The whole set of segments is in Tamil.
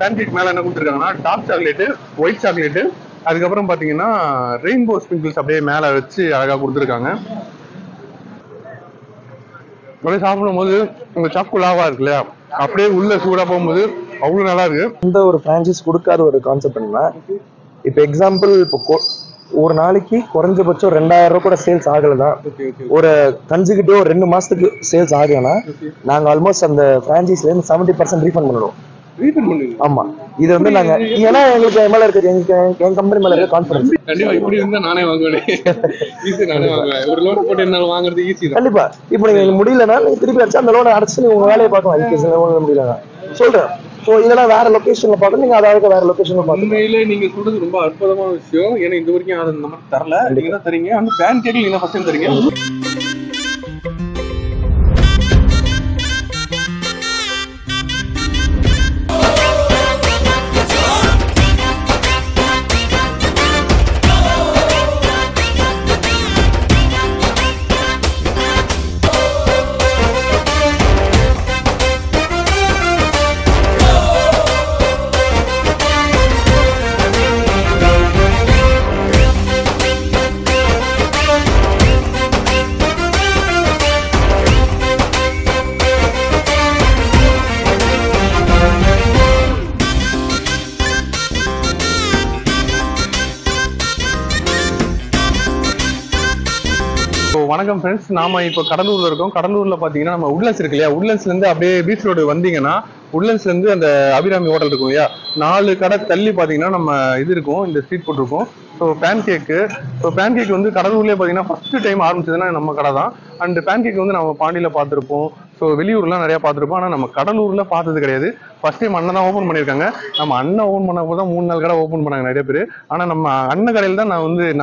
பேன் கேக் மேல என்ன கொடுத்துருக்காங்கன்னா டார்க் சாக்லேட்டு, ஒயிட் சாக்லேட்டு, அதுக்கப்புறம் பாத்தீங்கன்னா ரெயின்போ ஸ்பிரிங்கிள்ஸ் அப்படியே மேல வச்சு அழகா கொடுத்துருக்காங்க. அப்படியே சாப்பிடும் போது உங்க சாக்குலாவா இருக்கு இல்லையா, அப்படியே உள்ள சூடா போகும்போது அவ்வளவு நல்லா இருக்கு. இந்த ஒரு பிரான்சைஸ் கொடுக்காத ஒரு கான்செப்ட் என்ன, இப்போ எக்ஸாம்பிள் இப்போ ஒரு நாளைக்கு குறைஞ்சபட்சம் 2000 ரூபாய் கூட சேல்ஸ் ஆகலைதான், ஒரு கன்சிக்யூட்டிவ் ஒரு 2 மாசத்துக்கு சேல்ஸ் ஆகலைன்னா நாங்க ஆல்மோஸ்ட் அந்த பிரான்சைஸ்ல இருந்து 70% ரீஃபண்ட் பண்ணுவோம். ஆமா, இது வந்து நாங்க ஏன்னா எங்களுக்கு மேல இருக்கு, என் கம்பெனி மேல இருக்க கான்ஃபிடன்ஸ். கண்டிப்பா இப்படி இருந்தா நானே வாங்குவேன். ஈஸி, நானே வாங்குவேன். ஒரு லோன் போட்டு என்னால வாங்குறது ஈஸி தான். கண்டிப்பா இப்போ நீங்க முடியலன்னா நீங்க திருப்பி அடிச்சு அந்த லோனை அடைச்சு உங்க வேலையை பார்க்கலாம். முடியல சொல்றேன். ஸோ இதெல்லாம் வேற லொகேஷன்ல பார்த்து நீங்க அதாவது வேற லொகேஷன்ல பார்த்து. உண்மையிலே நீங்க சொல்றது ரொம்ப அற்புதமான விஷயம். ஏன்னா இந்த வரைக்கும் யாரும் இந்த மாதிரி தரல. நீங்க தான் தரீங்க. அந்த பேன் கேக் நீங்க ஃபர்ஸ்ட் டைம் தரீங்க. வணக்கம் ஃப்ரெண்ட்ஸ், நாம இப்போ கடலூர்ல இருக்கோம். கடலூர்ல பாத்தீங்கன்னா நம்ம உட்லண்ட்ஸ் இருக்கு இல்லையா, உட்லண்ட்ஸ்ல இருந்து அப்படியே பீச் ரோடு வந்தீங்கன்னா உட்லண்ட்ஸ்ல இருந்து அந்த அபிராமி ஹோட்டல் இருக்கும் இல்லையா, 4 கடை தள்ளி பாத்தீங்கன்னா நம்ம இது இருக்கும், இந்த ஸ்ட்ரீட் ஃபுட் இருக்கும். ஸோ பேன் கேக் வந்து கடலூர்லேயே பார்த்தீங்கன்னா ஃபர்ஸ்ட் டைம் ஆரம்பிச்சதுன்னா நம்ம கடை தான். அண்ட் பேன் கேக் வந்து நம்ம பாண்டியில் பார்த்துருப்போம், ஸோ வெளியூர்லாம் நிறையா பார்த்துருப்போம். ஆனால் நம்ம கடலூரில் பார்த்தது கிடையாது. ஃபர்ஸ்ட் டைம் அண்ணன் தான் ஓப்பன் பண்ணியிருக்காங்க. நம்ம அண்ணன் ஓப்பன் பண்ண போது தான் 3 நாள் கடை ஓப்பன் பண்ணாங்க நிறைய பேர். ஆனால் நம்ம அண்ணன் கடையில் தான்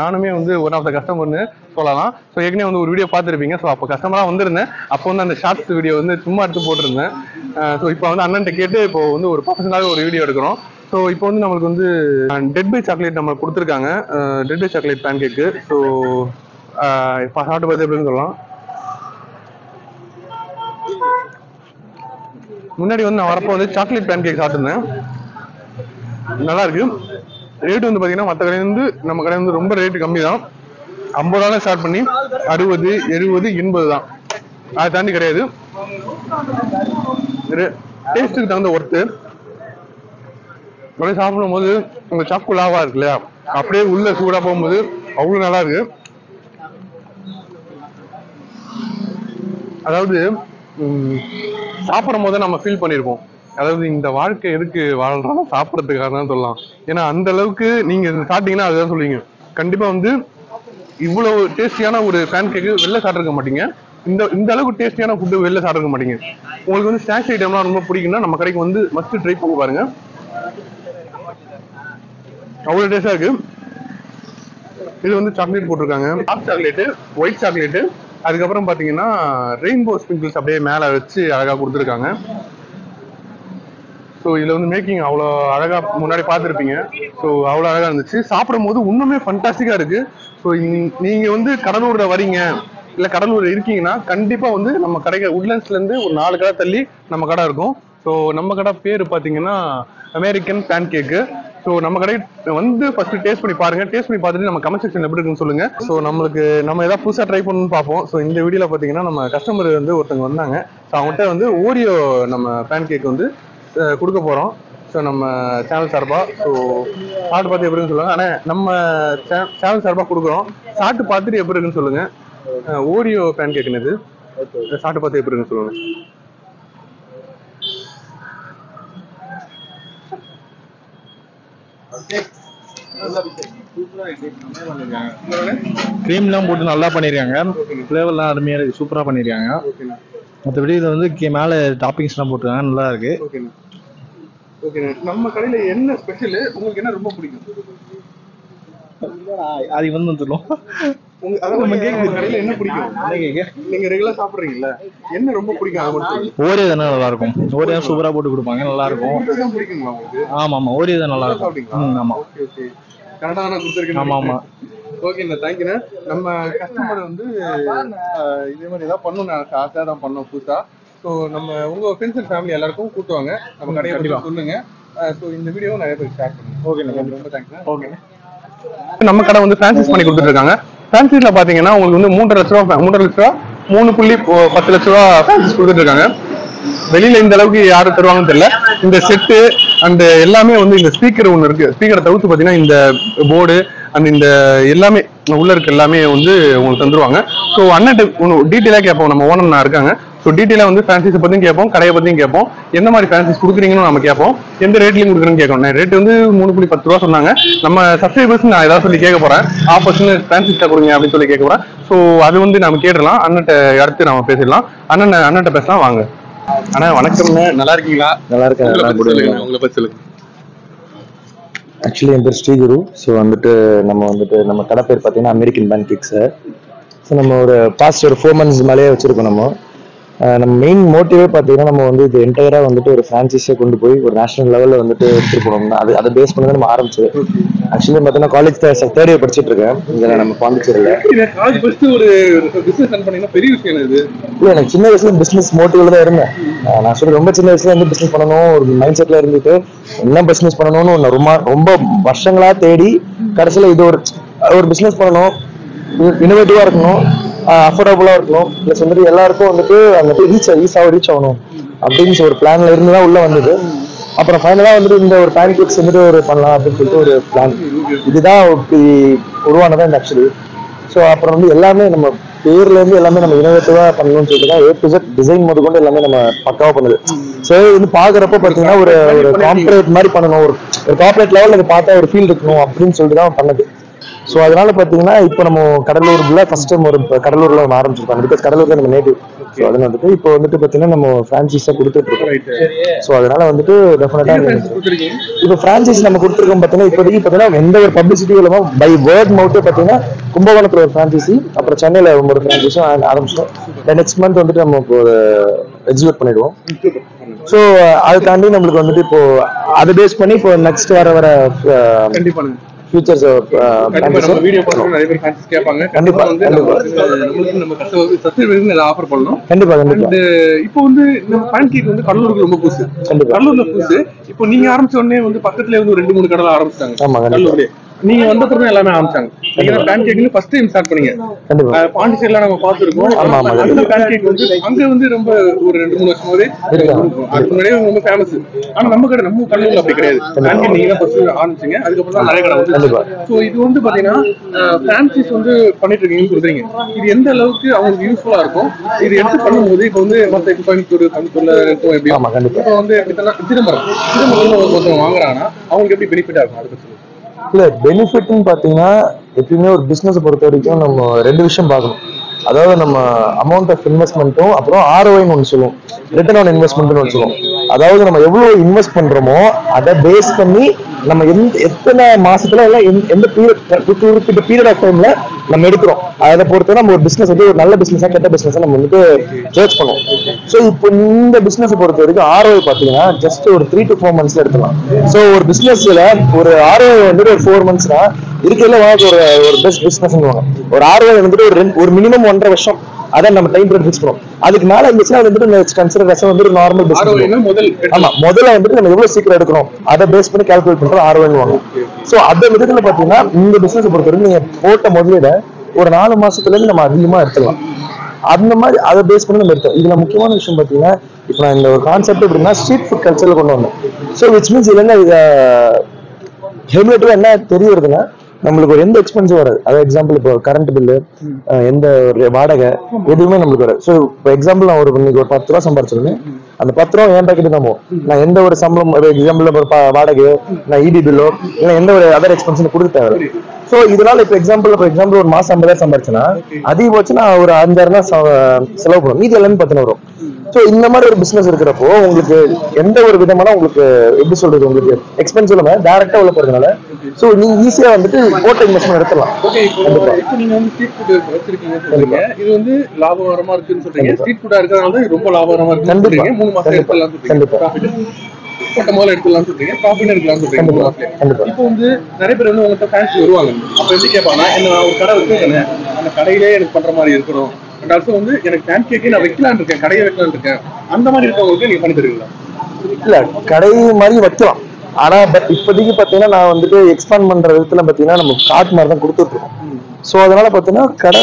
நானுமே வந்து ஒன் ஆஃப் த கஸ்டமர்னு சொல்லலாம். ஸோ ஏற்கனவே வந்து ஒரு வீடியோ பார்த்துருப்பீங்க. ஸோ அப்போ கஸ்டமராக வந்திருந்தேன். அப்போ வந்து அந்த ஷார்ட்ஸ் வீடியோ வந்து சும்மா எடுத்து போட்டிருந்தேன். ஸோ இப்போ வந்து அண்ணன்ட்ட கேட்டு இப்போ வந்து ஒரு ப்ரொஃபஷனலாக ஒரு வீடியோ எடுக்கிறோம். ஸோ இப்போ வந்து நம்மளுக்கு வந்து டெட் பை சாக்லேட் நம்ம கொடுத்துருக்காங்க, death by chocolate pancake. So சாப்பிட்டு பார்த்து எப்படின்னு சொல்லலாம். முன்னாடி வந்து நான் வரப்போ வந்து சாக்லேட் பேன் கேக் சாப்பிட்டுருந்தேன், நல்லா இருக்கு. ரேட்டு வந்து பார்த்தீங்கன்னா மற்ற கடையிலேருந்து நம்ம கடை வந்து ரொம்ப ரேட்டு கம்மி தான். 50 ரூபாய் ஸ்டார்ட் பண்ணி 60, 70, 80 தான், அதை தாண்டி கிடையாது. டேஸ்ட்டுக்கு தகுந்த ஒர்த்து. அப்படியே சாப்பிடும் போது உங்க சாக்குலாவா இருக்கு இல்லையா, அப்படியே உள்ள சூடா போகும்போது அவ்வளவு நல்லா இருக்கு. அதாவது சாப்பிடும் போது நம்ம ஃபீல் பண்ணிருப்போம், அதாவது இந்த வாழ்க்கை எதுக்கு வாழ்றோம், சாப்பிட்றதுக்காக தான் சொல்லலாம். ஏன்னா அந்த அளவுக்கு நீங்க சாப்பிட்டீங்கன்னா அதுதான் சொல்லுவீங்க. கண்டிப்பா வந்து இவ்வளவு டேஸ்டியான ஒரு பேன் கேக்கு வெளில சாப்பிட்ருக்க மாட்டீங்க. இந்த அளவுக்கு டேஸ்டியான ஃபுட்டு வெளில சாப்பிட்ருக்க மாட்டீங்க. உங்களுக்கு வந்து ஸ்நாக்ஸ் ஐட்டம்லாம் ரொம்ப பிடிக்கும்னா நம்ம கடைக்கு வந்து மஸ்ட் ட்ரை பண்ணி பாருங்க, அவ்வளவு டேஸ்டா இருக்கு. இது வந்து சாக்லேட் போட்டிருக்காங்க, டார்க் சாக்லேட்டு, ஒயிட் சாக்லேட்டு, அதுக்கப்புறம் பாத்தீங்கன்னா ரெயின்போ ஸ்பிரிங்கிள்ஸ் அப்படியே மேல வச்சு அழகா கொடுத்துருக்காங்க. ஸோ இதுல வந்து மேக்கிங் அவ்வளோ அழகா முன்னாடி பார்த்துருப்பீங்க. ஸோ அவ்வளோ அழகா இருந்துச்சு. சாப்பிடும் போது இன்னுமே ஃபண்டாஸ்டிக்கா இருக்கு. ஸோ நீங்க வந்து கடலூர்ல வரீங்க இல்ல கடலூர்ல இருக்கீங்கன்னா கண்டிப்பா வந்து நம்ம கடைக்கு உட்லண்ட்ஸ்ல இருந்து ஒரு 4 கடை தள்ளி நம்ம கடை இருக்கும். ஸோ நம்ம கடை பேர் பாத்தீங்கன்னா அமெரிக்கன் பேன் கேக்கு. ஸோ நம்ம கடை வந்து ஃபர்ஸ்ட் டேஸ்ட் பண்ணி பாருங்க. டேஸ்ட் பண்ணி பார்த்துட்டு நம்ம கமெண்ட் செக்ஷன் எப்படி இருக்குன்னு சொல்லுங்க. ஸோ நம்ம ஏதாவது புதுசாக ட்ரை பண்ணணும்னு பார்ப்போம். ஸோ இந்த வீடியோல பார்த்தீங்கன்னா நம்ம கஸ்டமர் வந்து ஒருத்தவங்க வந்தாங்க. ஸோ அவங்ககிட்ட வந்து ஓரியோ நம்ம பேன் கேக் வந்து கொடுக்க போறோம். ஸோ நம்ம சேனல் சார்பாக ஸோ சாப்பிட்டு பார்த்து எப்படி இருக்குன்னு சொல்லுங்க. ஆனால் நம்ம சேனல் சார்பாக கொடுக்குறோம், சாப்பிட்டு பார்த்துட்டு எப்படி இருக்குன்னு சொல்லுங்க. ஓரியோ பேன் கேக்குன்னு இது சாப்பிட்டு பார்த்து எப்படி இருக்குன்னு சொல்லுங்க. கிரீம்லாம் போட்டு நல்லா பண்ணிருக்காங்க, ஃப்ளேவர்லாம் அருமையா இருக்கு, சூப்பரா பண்ணிருக்காங்க. மற்றபடி இது வந்து மேலே டாப்பிங்ஸ்லாம் போட்டுருக்காங்க, நல்லா இருக்கு. நம்ம கடையில என்ன ஸ்பெஷல், உங்களுக்கு என்ன ரொம்ப பிடிக்கும்? அது வந்து சொல்லுவோம். கடையில என்ன பிடிக்கும்? நீங்க ரெகுலரா சாப்பிடுறீங்கல்ல, என்ன ரொம்ப பிடிக்கும்? ஓரியோ தானே நல்லா இருக்கும், ஓரியோ சூப்பரா போட்டு கொடுப்பாங்க, நல்லா இருக்கும். பிடிக்குங்களா உங்களுக்கு? ஆமா ஆமா, ஓரியோ தான் நல்லா இருக்கும். ஆமா கரெக்டா நான் கொடுத்துருக்கேன். ஆமா ஆமா, ஓகேண்ணா, தேங்க்யூண்ணா. நம்ம கஸ்டமர் வந்து இதே மாதிரி ஏதாவது பண்ணணும் ஆசையாக தான் பண்ணோம் புதுசா. ஸோ நம்ம உங்க ஃப்ரெண்ட்ஸ் அண்ட் ஃபேமிலி எல்லாருக்கும் கூட்டுவாங்க, நம்ம கடையை பற்றி சொல்லுங்க. ஸோ இந்த வீடியோ நிறைய பேர் ஷேர் பண்ணுங்க. ஓகே ரொம்ப தேங்க்ஸ். ஓகே, நம்ம கடை வந்து ஃபிரான்சைஸ் பண்ணி கொடுத்துட்டு இருக்காங்க. ஃபிரான்சைஸ்ல பாத்தீங்கன்னா உங்களுக்கு வந்து 3.5 லட்ச ரூபா 3.10 லட்ச ரூபா ஃபிரான்சைஸ் கொடுத்துட்டு இருக்காங்க. வெளியில இந்த அளவுக்கு யாரும் தருவாங்கன்னு தெரியல. இந்த செட்டு அண்ட் எல்லாமே வந்து இந்த ஸ்பீக்கர் ஒன்று இருக்கு. ஸ்பீக்கரை தவிர்த்து பாத்தீங்கன்னா இந்த போர்டு அண்ட் இந்த எல்லாமே உள்ள இருக்க எல்லாமே வந்து உங்களுக்கு தந்துருவாங்க. ஸோ அண்ணன் டீட்டெயிலா கேட்போம். நம்ம ஓனர் இருக்காங்க. ஸோ டீட்டெயிலாக வந்து ஃபிரான்சைஸை பற்றியும் கேட்போம், கடையை பற்றியும் கேட்போம், எந்த மாதிரி ஃபிரான்சைஸ் கொடுக்குறீங்கன்னு நம்ம கேட்போம், எந்த ரேட்லையும் கொடுக்குறேன்னு கேட்கணும். ரேட் வந்து 3.10 ரூபா சொன்னாங்க. நம்ம சப்ஸ்கிரைபர்ஸ் நான் ஏதாவது சொல்லி கேட்க போகிறேன், ஆஃபர்ஸ்னு ஃபிரான்சைஸாக கொடுங்க அப்படின்னு சொல்லி கேட்க போகிறேன். ஸோ அது வந்து நம்ம கேட்டுடலாம். அண்ணன்ட்ட அடுத்து நம்ம பேசிடலாம். அண்ணன்ட்ட பேசலாம் வாங்க. அண்ணா வணக்கம்ண்ணே, நல்லா இருக்கீங்களா? நல்லா இருக்கேன். உங்களை பற்றி சொல்லுங்க. ஆக்சுவலி என் பேர் ஸ்ரீகுரு. ஸோ நம்ம கடை பேர் பார்த்தீங்கன்னா அமெரிக்கன் பேன் கேக்ஸ். ஸோ நம்ம ஒரு பாஸ்ட் ஒரு 4 months மேலேயே வச்சிருக்கோம். நம்ம மெயின் மோட்டிவே பார்த்தீங்கன்னா நம்ம வந்து இது என்டையராக வந்துட்டு ஒரு ஃப்ரான்ச்சைஸியை கொண்டு போய் ஒரு நேஷனல் லெவலில் வந்துட்டு எடுத்துட்டு போனோம்னா அதை பேஸ் பண்ணி தான் நம்ம ஆரம்பிச்சது. ஆக்சுவலி பார்த்தீங்கன்னா காலேஜ் 3rd year படிச்சுட்டு இருக்கேன் இதில் நம்ம பாண்டிச்சேரியில். இல்லை, எனக்கு சின்ன வயசுல பிஸ்னஸ் மோட்டிவ்ல தான் இருந்தேன். நான் சொல்லி ரொம்ப சின்ன வயசுல இருந்து பிஸ்னஸ் பண்ணணும் ஒரு மைண்ட் செட்ல இருந்துட்டு என்ன பிஸ்னஸ் பண்ணணும்னு ரொம்ப வருஷங்களா தேடி கடைசியில் இது ஒரு பிஸ்னஸ் பண்ணணும், இனோவேட்டிவா இருக்கணும், அஃபோர்டபுளா இருக்கணும், பிளஸ் வந்துட்டு எல்லாருக்கும் வந்துட்டு ரீச் ஆகணும் அப்படின்னு ஒரு பிளான்ல இருந்து தான் உள்ள வந்தது. அப்புறம் ஃபைனலா வந்துட்டு இந்த ஒரு பேன் கேக்ஸ் வந்துட்டு ஒரு பண்ணலாம் அப்படின்னு சொல்லிட்டு ஒரு பிளான். இதுதான் உருவானதான் இந்த ஆக்சுவலி. ஸோ அப்புறம் வந்து எல்லாமே நம்ம பேர்ல இருந்து எல்லாமே நம்ம இனோவேட்டிவா பண்ணணும்னு சொல்லிட்டு தான் A to Z டிசைன் முதல் கொண்டு எல்லாமே நம்ம பக்காவா பண்ணுது. ஸோ வந்து பாக்குறப்ப பாத்தீங்கன்னா ஒரு கார்பரேட் மாதிரி பண்ணணும், ஒரு கார்பரேட் லெவல்ல அதை பார்த்தா ஒரு ஃபீல் இருக்கணும் அப்படின்னு சொல்லிட்டு தான் பண்ணது. ஸோ அதனால பார்த்தீங்கன்னா இப்போ நம்ம கடலூர்ல ஃபர்ஸ்ட் டைம் ஒரு கடலூர்ல ஒன்று ஆரம்பிச்சிருக்கோம். பிகாஸ் கடலூர்ல நம்ம நேட்டிவ். ஸோ அதில் வந்துட்டு இப்போ வந்துட்டு பார்த்தீங்கன்னா நம்ம ஃப்ரான்ச்சைஸாக கொடுத்துட்டு இருக்கோம். ஸோ அதனால வந்துட்டு டெஃபினட்டா இப்போ ஃப்ரான்ச்சைஸ் நம்ம கொடுத்துருக்கோம். பார்த்தீங்கன்னா இப்போதைக்கு பார்த்தீங்கன்னா எந்த ஒரு பப்ளிசிட்டி இல்லாமல் பை வேர்ட் மவுத்தே பார்த்தீங்கன்னா கும்பகோணத்தில் ஒரு ஃப்ரான்ச்சைசி, அப்புறம் சென்னையில் ஒரு ஃப்ரான்ச்சைஸும் ஆரம்பிச்சிட்டோம். நெக்ஸ்ட் மந்த் வந்துட்டு நம்ம இப்போ எக்ஸிக்யூட் பண்ணிடுவோம். ஸோ அதை தாண்டி நம்மளுக்கு வந்துட்டு இப்போ அதை பேஸ் பண்ணி இப்போ நெக்ஸ்ட் வர ஃபியூச்சர்ஸ் வீடியோ பார்த்து நிறைய பேர் ஃபேன்ஸ் கேட்பாங்க. கண்டிப்பா வந்து நம்மளுக்கு நம்ம சப்ஸ்கிரைபர்ஸ்க்கு இத ஆஃபர் பண்ணனும். கண்டிப்பா. இப்போ வந்து நம்ம பேன் கேக் வந்து கடலூருக்கு ரொம்ப புதுசு. கடலூர்ல புதுசு. இப்போ நீங்க ஆரம்பிச்ச உடனே வந்து பக்கத்துல வந்து 2-3 கடை ஆரம்பிச்சாங்க கடலூர்ல. நீங்க வந்த பிறகு எல்லாமே ஆரம்பிச்சாங்க. நீங்க பேன் கேக்ல ஃபர்ஸ்ட் டைம் ஸ்டார்ட் பண்ணீங்க. பாண்டிச்சேரியில நம்ம பார்த்திருக்கோம். அந்த பேன் கேக் வந்து அங்க வந்து ரொம்ப ஒரு 2-3 வருஷமாவே அதுக்கு முன்னாடியே ரொம்ப ஃபேமஸ். ஆனா நம்ம கடலூர்ல அப்படி கிடையாது. பேன் கேக் நீங்க தான் ஃபர்ஸ்ட் ஆரம்பிச்சீங்க. அதுக்கப்புறம் தான் நிறைய கடை வந்து. சோ இது வந்து பாத்தீங்கன்னா பிரான்சைஸ் வந்து பண்ணிட்டு இருக்கீங்கன்னு சொல்றீங்க. இது எந்த அளவுக்கு அவங்களுக்கு யூஸ்ஃபுல்லா இருக்கும்? இது எடுத்து பண்ணும்போது இப்போ வந்து மத்த கோயம்புத்தூர்ல இருக்கும் எப்படி இப்போ வந்து சிதம்பரம் ஒருத்தவங்க வாங்குறாங்கன்னா அவங்களுக்கு எப்படி பெனிஃபிட்டா இருக்கும்? அதை பத்தி இல்ல பெனிஃபிட்னு பாத்தீங்கன்னா எப்பயுமே ஒரு பிசினஸ் பொறுத்த வரைக்கும் நம்ம 2 விஷயம் பார்க்கணும். அதாவது நம்ம அமௌண்ட் ஆஃப் இன்வெஸ்ட்மெண்ட்டும் அப்புறம் ROI-னு ஒன்று சொல்லுவோம், ரிட்டர்ன் ஆன் இன்வெஸ்ட்மெண்ட்னு ஒன்று சொல்லுவோம். அதாவது நம்ம எவ்வளவு இன்வெஸ்ட் பண்றோமோ அதை பேஸ் பண்ணி நம்ம எத்தனை மாசத்துல எந்த பீரியட் ஆஃப் டைம்ல நம்ம எடுக்கிறோம் அதை பொறுத்து நம்ம ஒரு பிசினஸ் வந்து ஒரு நல்ல பிசினஸா கெட்ட பிசினஸா நம்ம வந்துட்டு ஜட்ஜ் பண்ணுவோம். ஸோ இப்போ இந்த பிசினஸ் பொறுத்த வரைக்கும் ROI பாத்தீங்கன்னா ஜஸ்ட் ஒரு 3 to 4 months எடுத்துக்கலாம். ஸோ ஒரு பிசினஸ்ல ஒரு ROI வந்துட்டு ஒரு 4 months இருக்கிறதுல ஒரு பெஸ்ட் பிசினஸ் ஒரு ROI வந்துட்டு ஒரு மினிமம் 1.5 வருஷம் அதான் நம்ம டைம் பீரியட் ஃபிக்ஸ் பண்ணுவோம். அதுக்கு மேல இருந்துச்சுன்னா வந்துட்டு நெக்ஸ்ட் கன்சிடர் வந்து ஒரு நார்மல் பிசினஸ். ஆமா, முதல்ல வந்துட்டு நம்ம எவ்வளவு சீக்கிரம் எடுக்கணும் அதை பேஸ் பண்ணி கால்குலேட் பண்றோம் ROI. சோ அந்த விதத்துல பாத்தீங்கன்னா இந்த பிசினஸ் பொறுத்தவரைக்கும் நீங்க போட்ட முதலீட ஒரு 4 மாசத்துல இருந்து நம்ம அதிகமா எடுத்துக்கலாம். அந்த மாதிரி அதை பேஸ் பண்ணி நம்ம எடுத்தோம். இதுல முக்கியமான விஷயம் பாத்தீங்கன்னா இப்போ நான் இந்த ஒரு கான்செப்ட் எப்படின்னா ஸ்ட்ரீட் ஃபுட் கல்ச்சர்ல கொண்டு வந்தேன். ஸோ விச் மீன்ஸ் இல்லைன்னா இதை ஹெல்மெட்டில் என்ன தெரியுறதுன்னா நம்மளுக்கு ஒரு எந்த எக்ஸ்பென்சிவ் வராது. அதாவது எக்ஸாம்பிள் இப்போ கரண்ட் பில்லு, எந்த ஒரு வாடகை எதுவுமே நம்மளுக்கு வராது. ஸோ இப்போ எக்ஸாம்பிள் நான் இன்னைக்கு ஒரு 10 ரூபா சம்பாரிச்சிருந்தேன், அந்த 10 ரூபா என் பாக்கெட்டு தான் போகும். நான் எந்த ஒரு சம்பளம் எக்ஸாம்பிள் வாடகை, நான் EB பில்லோ இல்லை எந்த ஒரு அதர் எக்ஸ்பென்ஸ் கொடுக்க தேவை. ஸோ இதனால இப்போ எக்ஸாம்பிள் ஒரு மாசம் 50,000 சம்பாரிச்சுன்னா அதிகபட்சம் நான் ஒரு 5,000 தான் செலவு பண்ணுவோம், மீதி எல்லாமே 10 வரும். ஸோ இந்த மாதிரி ஒரு பிசினஸ் இருக்கிறப்போ உங்களுக்கு எந்த ஒரு விதமான உங்களுக்கு எப்படி சொல்றது உங்களுக்கு எக்ஸ்பென்சிவ் இல்லாம டைரக்டா உள்ள போறதுனால ஸோ நீங்க ஈஸியா வந்துட்டு போட்ட இன்வெஸ்ட்மெண்ட் எடுத்துலாம். இப்போ நீங்க வந்து ஸ்ட்ரீட் ஃபுட் வச்சிருக்கீங்க சொல்றீங்க, இது வந்து லாபகரமா இருக்குன்னு சொல்றீங்க. ஸ்ட்ரீட் ஃபுட்டா இருக்கிறதுனால ரொம்ப லாபகரமா இருக்கு. 3 மாசம் எடுத்துலாம் சொல்றீங்க, போட்ட முதல்ல எடுத்துலாம் சொல்றீங்க, ப்ராஃபிட் எடுக்கலாம் சொல்றீங்க 3 மாசத்துல. இப்போ வந்து நிறைய பேர் வந்து உங்கள்கிட்ட ஃபேன்ஸ் வருவாங்க. அப்ப எப்படி கேட்பாங்கன்னா என்ன ஒரு கடை வச்சிருக்கேன், அந்த கடையிலே எனக்கு பண்ற மாதிரி இருக்கணும், அண்ட் ஆல்சோ வந்து எனக்கு பேன் கேக்கே நான் வைக்கலான்னு இருக்கேன், கடையை வைக்கலான்னு இருக்கேன், அந்த மாதிரி இருக்கவங்களுக்கு நீங்க பண்ணி தருவீங்களா? இல்ல கடை மாதிரி வைக்கலாம். ஆனா பட் இப்போதைக்கு பாத்தீங்கன்னா நான் வந்துட்டு எக்ஸ்பேண்ட் பண்ற விதத்துல பாத்தீங்கன்னா நம்ம கார்ட் மாதிரி தான் கொடுத்துட்டு இருக்கோம். ஸோ அதனால பாத்தீங்கன்னா கடை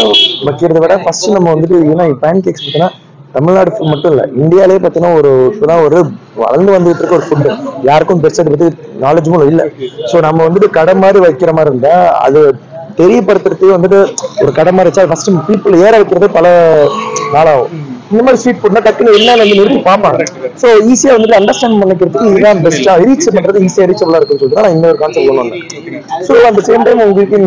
வைக்கிறத விட ஃபர்ஸ்ட் நம்ம வந்துட்டு ஏன்னா பேன் கேக்ஸ் பார்த்தீங்கன்னா தமிழ்நாடு ஃபுட் மட்டும் இல்ல இந்தியாலே பாத்தீங்கன்னா இப்பதான் ஒரு வளர்ந்து வந்துட்டு இருக்க ஒரு ஃபுட், யாருக்கும் பெருசா பத்தி நாலேஜும் இல்லை. ஸோ நம்ம வந்துட்டு கடை மாதிரி வைக்கிற மாதிரி இருந்தா அது தெரியப்படுத்துறதுக்கு வந்துட்டு ஒரு கடை மாதிரி வச்சா ஃபர்ஸ்ட் பீப்புள் ஏற வைக்கிறது பல நாளாகும். இந்த மாதிரி ஸ்ட்ரீட் ஃபுட்னா டக்குன்னு என்னன்னு நிறுத்தி பார்ப்பாங்க. ஸோ ஈஸியா வந்துட்டு அண்டர்ஸ்டாண்ட் பண்ணிக்கிறதுக்கு இதுதான் பெஸ்டா ரீச் பண்றது ஈஸியா ரீச்சபிளா இருக்குன்னு சொல்லிட்டு நான் இன்னொரு கான்செப்ட் கொண்டு வந்தேன். ஸோ அட் சேம் டைம் உங்களுக்கு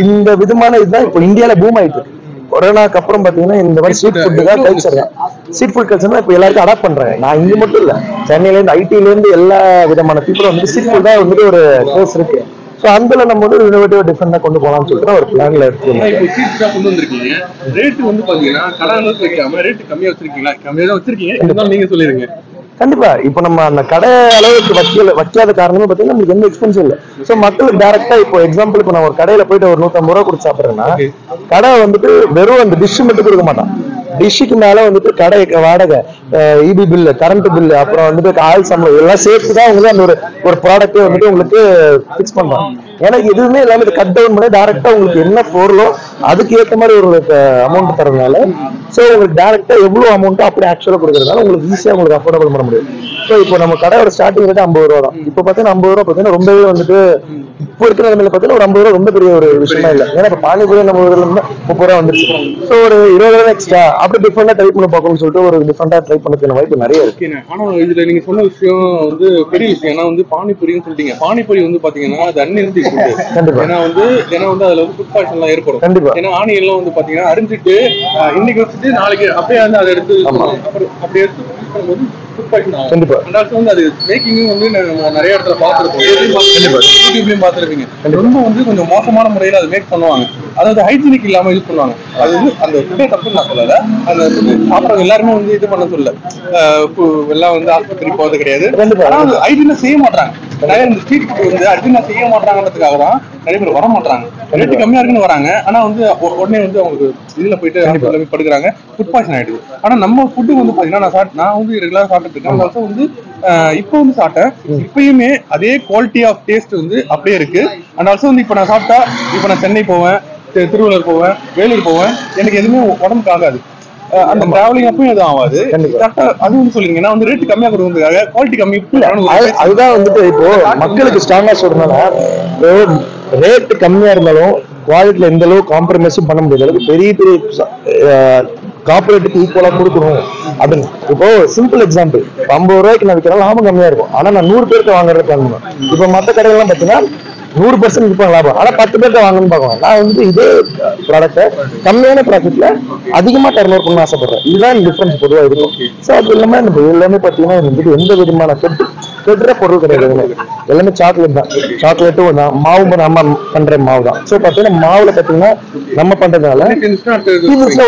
இந்த விதமான இதுதான் இப்போ இந்தியால பூம் ஆயிட்டு இருக்கு. கொரோனாக்கு அப்புறம் பாத்தீங்கன்னா இந்த மாதிரி ஸ்ட்ரீட் ஃபுட் தான் கல்ச்சர் தான். ஸ்ட்ரீட் ஃபுட் கல்ச்சர் தான் இப்போ எல்லாருக்கும் அடாப்ட் பண்றாங்க. நான் இங்க மட்டும் இல்ல, சென்னையில இருந்து ஐடில இருந்து எல்லா விதமான பீப்புளும் வந்து ஸ்ட்ரீட் ஃபுட் தான் வந்துட்டு ஒரு கோர்ஸ் இருக்கு. ஸோ அந்த நம்ம வந்து இன்னோவேட்டிவா டிஃபரெண்டா கொண்டு போகலாம்னு சொல்லிட்டு ஒரு பிளான்ல இருக்கு. கொண்டு வந்திருக்கீங்க. ரேட் வந்து பாத்தீங்கன்னா கடை அளவுக்கு வைக்காம ரேட் கம்மியா வச்சிருக்கீங்களா? கம்மியா தான் வச்சிருக்கீங்க, நீங்க சொல்லிருங்க. கண்டிப்பா இப்ப நம்ம அந்த கடை அளவுக்கு வைக்காத காரணமே பாத்தீங்கன்னா நமக்கு எந்த எக்ஸ்பென்சிவ் இல்லை. சோ மக்களுக்கு டைரக்டா இப்போ எக்ஸாம்பிள் இப்போ நான் ஒரு கடையில போயிட்டு ஒரு 150 ரூபா கொடுத்து சாப்பிடுறேன்னா கடை வந்துட்டு வெறும் அந்த டிஷ் மட்டும் கொடுக்க மாட்டான். டிஷ்ஷுக்கு மேல வந்துட்டு கடை வாடகை, இபி பில்லு, கரண்ட் பில்லு, அப்புறம் வந்துட்டு ஆள் சம்பளம் எல்லாம் சேர்த்து தான் உங்களுக்கு அந்த ஒரு ப்ராடக்ட்டே வந்துட்டு உங்களுக்கு பிக்ஸ் பண்றாங்க. ஏன்னா எதுவுமே எல்லாமே கட் டவுன் பண்ணி டைரக்டா உங்களுக்கு என்ன பொருளோ அதுக்கு ஏற்ற மாதிரி ஒரு அமௌண்ட் தரதுனால ஸோ உங்களுக்கு டைரக்டா எவ்வளவு அமௌண்ட்டோ அப்படி ஆக்சுவலா கொடுக்கறதுனால உங்களுக்கு ஈஸியா உங்களுக்கு அஃபோர்டபிள் பண்ண முடியும். ஸோ இப்போ நம்ம கடையோட ஸ்டார்டிங் ரேட் 50 ரூபா தான். இப்போ பார்த்தீங்கன்னா 50 ரூபா பார்த்தீங்கன்னா ரொம்பவே வந்துட்டு இப்போ இருக்கிற நிலைமையில பார்த்தீங்கன்னா ஒரு 50 ரூபா ரொம்ப பெரிய ஒரு விஷயமா இல்லை. ஏன்னா இப்போ பானிபூரி நம்ம ஊர்ல இருந்து 30 ரூபா வந்துருச்சு. ஸோ ஒரு 20 ரூபா எக்ஸ்ட்ரா அப்படி டிஃபரெண்டா ட்ரை பண்ணி பார்க்கணும்னு சொல்லிட்டு ஒரு டிஃபரெண்டா ட்ரை பண்ணதுக்கான வாய்ப்பு நிறைய இருக்கு. ஆனா இதுல நீங்க சொன்ன விஷயம் வந்து பெரிய விஷயம். ஏன்னா வந்து பானிபூரின்னு சொல்லிட்டீங்க. பானிபூரி வந்து பாத்தீங்கன்னா அது அன்ஹெல்தி ஃபுட். கண்டிப்பா. ஏன்னா வந்து அதுல வந்து ஃபுட் பாய்சன் எல்லாம் ஏற்படும். கண்டிப்பா. ஏன்னா ஆனியன் எல்லாம் வந்து பாத்தீங்கன்னா அரிஞ்சிட்டு இன்னைக்கு வச்சுட்டு நாளைக்கு அப்படியே வந்து அதை எடுத்து அப்படியே எடுத்து பண்ணும்போது ஃபுட் பாய்சன் ஆகும். கண்டிப்பா. ரெண்டாவது வந்து அது மேக்கிங்கும் வந்து நிறைய இடத்துல பார்த்துருக்கோம். யூடியூப்லயும் பார்த்துருப்பீங்க. ரொம்ப வந்து கொஞ்சம் மோசமான முறையில அதை மேக் பண்ணுவாங்க. அதாவது ஹைஜீனிக் இல்லாம யூஸ் பண்ணுவாங்க. அது வந்து அந்த ஃபுட்டே தப்புன்னு நான் சொல்லல. அந்த சாப்பிட்றவங்க எல்லாருமே வந்து இது பண்ண சொல்ல எல்லாம் வந்து ஆஸ்பத்திரி போறது கிடையாது. ஆனா அது ஹைஜீனா செய்ய மாட்டாங்க. நிறைய இந்த ஸ்ட்ரீட் ஃபுட் வந்து ஹைஜீனா செய்ய மாட்டாங்கன்றதுக்காக தான் நிறைய பேர் வர மாட்டாங்க. ரேட்டு கம்மியா இருக்குன்னு வராங்க. ஆனா வந்து உடனே வந்து அவங்களுக்கு இதுல போயிட்டு படுக்கிறாங்க, ஃபுட் பாய்சன் ஆயிடுது. ஆனா நம்ம ஃபுட்டு வந்து பாத்தீங்கன்னா நான் வந்து ரெகுலரா சாப்பிட்டு இருக்கேன். ஆல்சோ வந்து இப்போ வந்து சாப்பிட்டேன். இப்பயுமே அதே குவாலிட்டி ஆஃப் டேஸ்ட் வந்து அப்படியே இருக்கு. அண்ட் ஆல்சோ வந்து இப்போ நான் சாப்பிட்டா இப்போ நான் சென்னை போவேன், திருவள்ளூர் போவேன், வேலூர் போவேன், எனக்கு எதுவுமே உடம்புக்கு ஆகாது. அந்த டிராவலிங் அப்பயும் எதுவும் ஆகாது. அது வந்து சொல்லுங்க. நான் வந்து ரேட் கம்மியா கொடுக்கறதுக்காக குவாலிட்டி கம்மி அதுதான் வந்துட்டு இப்போ மக்களுக்கு ஸ்ட்ராங்கா சொல்றதுனால ரேட் கம்மியா இருந்தாலும் குவாலிட்டியில எந்த அளவுக்கு காம்ப்ரமைஸும் பண்ண முடியாது. அளவுக்கு பெரிய பெரிய கார்பரேட்டுக்கு ஈக்குவலா கொடுக்கணும் அப்படின்னு. இப்போ சிம்பிள் எக்ஸாம்பிள், 50 ரூபாய்க்கு நான் விற்கிறேன், லாபம் கம்மியா இருக்கும். ஆனா நான் 100 பேருக்கு வாங்குறது வாங்கணும். இப்போ மற்ற கடைகள்லாம் பாத்தீங்கன்னா 100% விற்பாங்க லாபம், ஆனா 10 பேர்ட்ட வாங்கணும்னு பார்க்குவாங்க. நான் வந்து இதே ப்ராடக்ட்டை கம்மியான ப்ராஃபிட்ல அதிகமா டர்ன் பண்ண ஆசைப்படுறேன். இதுதான் டிஃபரன்ஸ் பொதுவா இருக்கும். ஸோ அது இல்லாம நம்ம எல்லாமே பாத்தீங்கன்னா வந்துட்டு எந்த விதமான கெட்டுற பொருள் கிடையாது. எல்லாமே சாக்லேட் தான். சாக்லேட்டும் தான், மாவு நம்ம பண்ற மாவு தான். ஸோ பாத்தீங்கன்னா மாவுல பாத்தீங்கன்னா நம்ம பண்றதுனால